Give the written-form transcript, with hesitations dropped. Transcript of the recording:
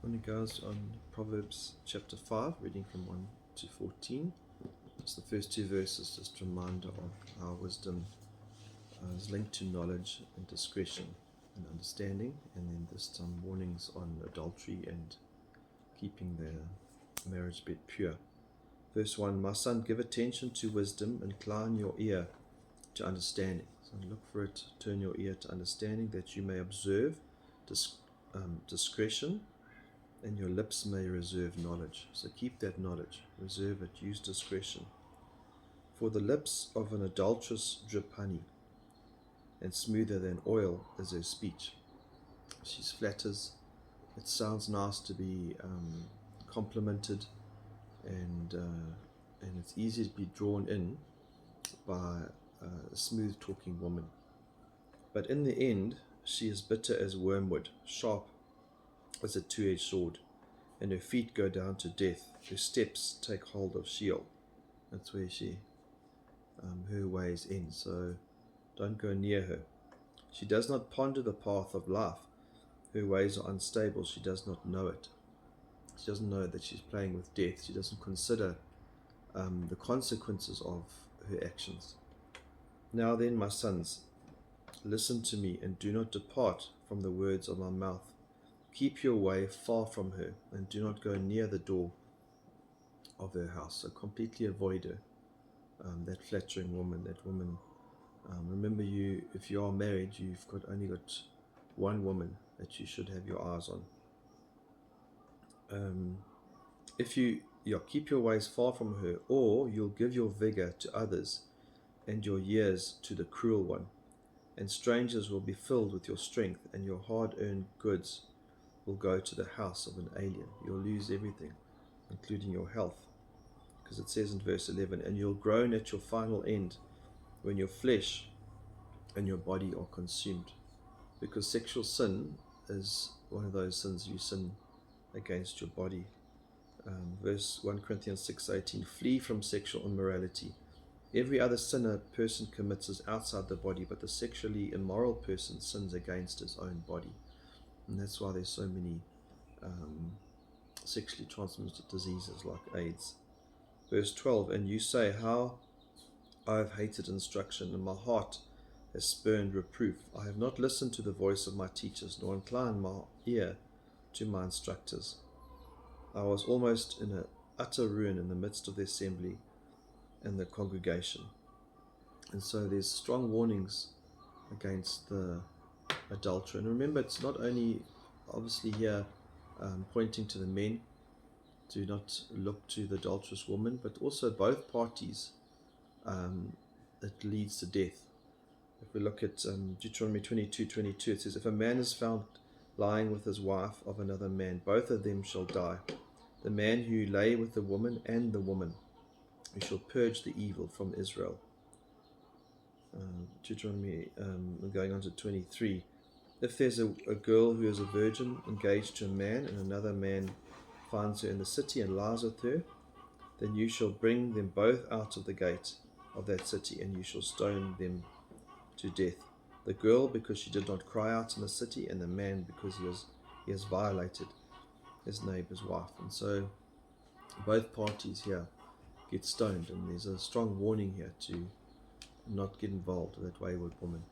When it goes on Proverbs chapter 5, reading from 1 to 14, just the first two verses, just a reminder of how wisdom is linked to knowledge and discretion and understanding, and then just some warnings on adultery and keeping the marriage bed pure. Verse 1, my son, give attention to wisdom, incline your ear to understanding. So look for it, turn your ear to understanding, that you may observe discretion, and your lips may reserve knowledge. So keep that knowledge, reserve it, use discretion. For the lips of an adulteress drip honey, and smoother than oil is her speech. She flatters. It sounds nice to be complimented, and it's easy to be drawn in by a smooth talking woman. But in the end, she is bitter as wormwood, sharp as a two-edged sword, and her feet go down to death. Her steps take hold of Sheol. That's where her ways end. So don't go near her. She does not ponder the path of life. Her ways are unstable. She does not know it. She doesn't know that she's playing with death. She doesn't consider the consequences of her actions. Now then, my sons, listen to me, and do not depart from the words of my mouth. Keep your way far from her, and do not go near the door of her house. So completely avoid her, that flattering woman, that woman. Remember, if you are married, you've only got one woman that you should have your eyes on. Keep your ways far from her, or you'll give your vigor to others, and your years to the cruel one. And strangers will be filled with your strength, and your hard-earned goods will go to the house of an alien. You'll lose everything, including your health, because it says in verse 11, and you'll groan at your final end when your flesh and your body are consumed, because sexual sin is one of those sins you sin against your body. Verse 1 Corinthians 6:18, flee from sexual immorality. Every other sin a person commits is outside the body, but the sexually immoral person sins against his own body. And that's why there's so many sexually transmitted diseases like AIDS. Verse 12, and you say, how I have hated instruction, and my heart has spurned reproof. I have not listened to the voice of my teachers, nor inclined my ear to my instructors. I was almost in an utter ruin in the midst of the assembly and the congregation. And so there's strong warnings against the adulterer. And remember, it's not only obviously here pointing to the men to not look to the adulterous woman, but also both parties. It leads to death. If we look at Deuteronomy 22:22, it says, if a man is found lying with his wife of another man, both of them shall die. The man who lay with the woman, and the woman, who shall purge the evil from Israel. Deuteronomy, going on to 23. If there's a girl who is a virgin engaged to a man, and another man finds her in the city and lies with her, then you shall bring them both out of the gate of that city, and you shall stone them to death. The girl, because she did not cry out in the city, and the man, because he has violated his neighbor's wife. And so both parties here get stoned, and there's a strong warning here to not get involved with that wayward woman.